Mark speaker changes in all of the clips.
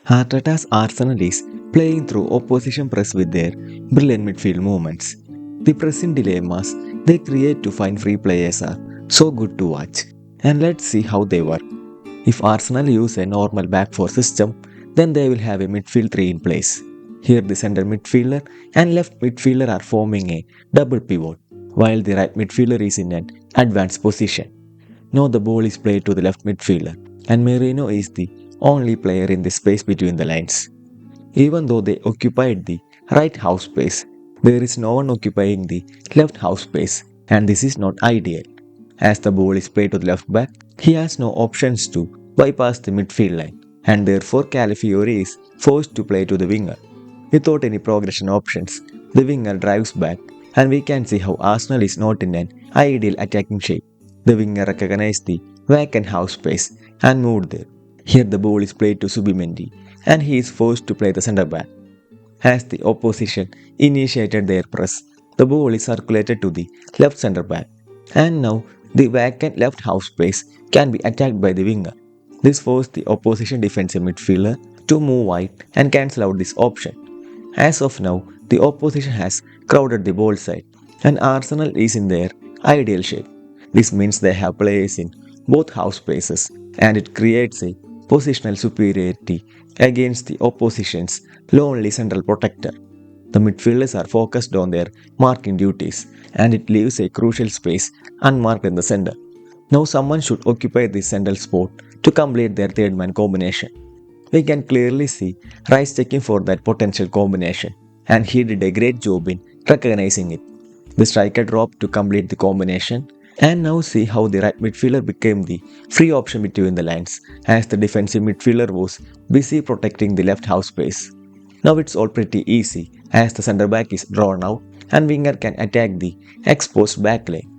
Speaker 1: Arteta's Arsenal is playing through opposition press with their brilliant midfield movements. The pressing dilemmas they create to find free players are so good to watch. And let's see how they work. If Arsenal use a normal back four system, then they will have a midfield three in place. Here the center midfielder and left midfielder are forming a double pivot, while the right midfielder is in an advanced position. Now the ball is played to the left midfielder, and Merino is the only player in the space between the lines. Even though they occupied the right half space, there is no one occupying the left half space, and this is not ideal. As the ball is played to the left back, he has no options to bypass the midfield line, and therefore Calafiori is forced to play to the winger. Without any progression options, the winger drives back, and we can see how Arsenal is not in an ideal attacking shape. The winger recognized the vacant half space and moved there. Here the ball is played to Subimendi, and he is forced to play the centre back. As the opposition initiated their press, the ball is circulated to the left centre back, and now the vacant left half space can be attacked by the winger. This forced the opposition defensive midfielder to move wide and cancel out this option. As of now, the opposition has crowded the ball side, and Arsenal is in their ideal shape. This means they have players in both half spaces, and it creates a positional superiority against the opposition's lonely central protector. The midfielders are focused on their marking duties, and it leaves a crucial space unmarked in the center. Now someone should occupy this central spot to complete their third man combination. We can clearly see Rice checking for that potential combination, and he did a great job in recognizing it. The striker dropped to complete the combination, and now see how the right midfielder became the free option between the lines, as the defensive midfielder was busy protecting the left half space. Now it's all pretty easy, as the centre back is drawn out and winger can attack the exposed back lane.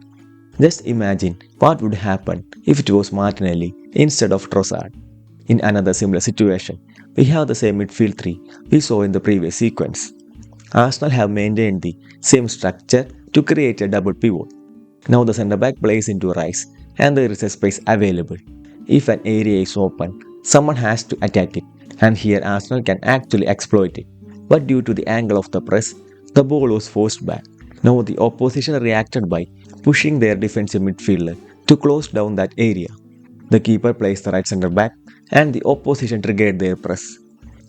Speaker 1: Just imagine what would happen if it was Martinelli instead of Trossard. In another similar situation, we have the same midfield three we saw in the previous sequence. Arsenal have maintained the same structure to create a double pivot. Now the centre back plays into Rice, and there is a space available. If an area is open, someone has to attack it, and here Arsenal can actually exploit it. But due to the angle of the press, the ball was forced back. Now the opposition reacted by pushing their defensive midfielder to close down that area. The keeper plays the right centre back, and the opposition triggered their press.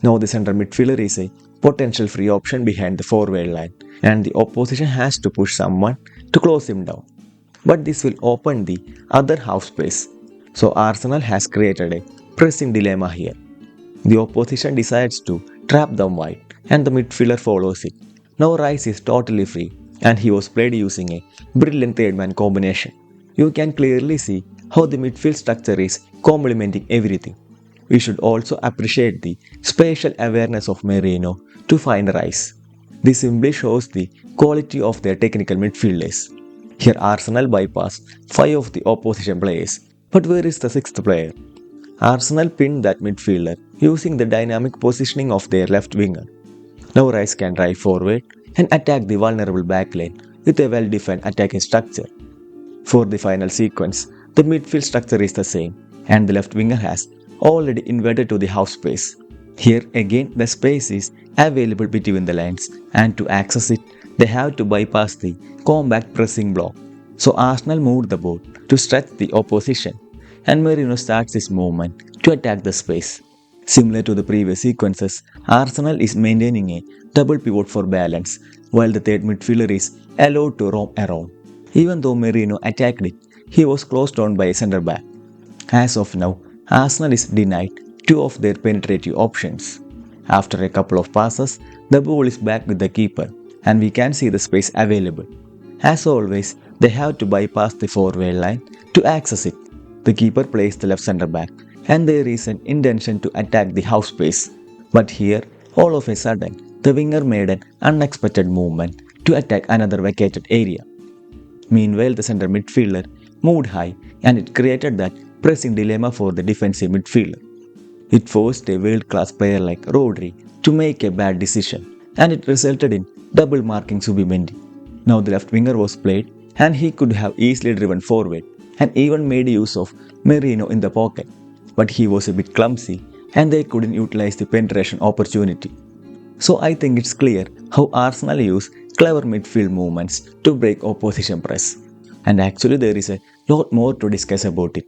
Speaker 1: Now the centre midfielder is a potential free option behind the forward line, and the opposition has to push someone to close him down. But this will open the other half space. So Arsenal has created a pressing dilemma here. The opposition decides to trap them wide, and the midfielder follows it. Now Rice is totally free, and he was played using a brilliant third man combination. You can clearly see how the midfield structure is complementing everything. We should also appreciate the spatial awareness of Merino to find Rice. This simply shows the quality of their technical midfielders. Here Arsenal bypassed 5 of the opposition players, but where is the 6th player? Arsenal pinned that midfielder using the dynamic positioning of their left winger. Now Rice can drive forward and attack the vulnerable backlane with a well-defined attacking structure. For the final sequence, the midfield structure is the same, and the left winger has already inverted to the half space. Here again the space is available between the lines, and to access it, they have to bypass the compact pressing block. So Arsenal moved the ball to stretch the opposition, and Merino starts his movement to attack the space. Similar to the previous sequences, Arsenal is maintaining a double pivot for balance, while the third midfielder is allowed to roam around. Even though Merino attacked it, he was closed down by a centre back. As of now, Arsenal is denied 2 of their penetrative options. After a couple of passes, the ball is back with the keeper, and we can see the space available. As always, they have to bypass the forward line to access it. The keeper plays the left centre back, and there is an intention to attack the half space. But here, all of a sudden, the winger made an unexpected movement to attack another vacated area. Meanwhile, the centre midfielder moved high, and it created that pressing dilemma for the defensive midfielder. It forced a world-class player like Rodri to make a bad decision, and it resulted in double marking Subimendi. Now the left winger was played, and he could have easily driven forward and even made use of Merino in the pocket. But he was a bit clumsy, and they couldn't utilize the penetration opportunity. So I think it's clear how Arsenal use clever midfield movements to break opposition press. And actually there is a lot more to discuss about it.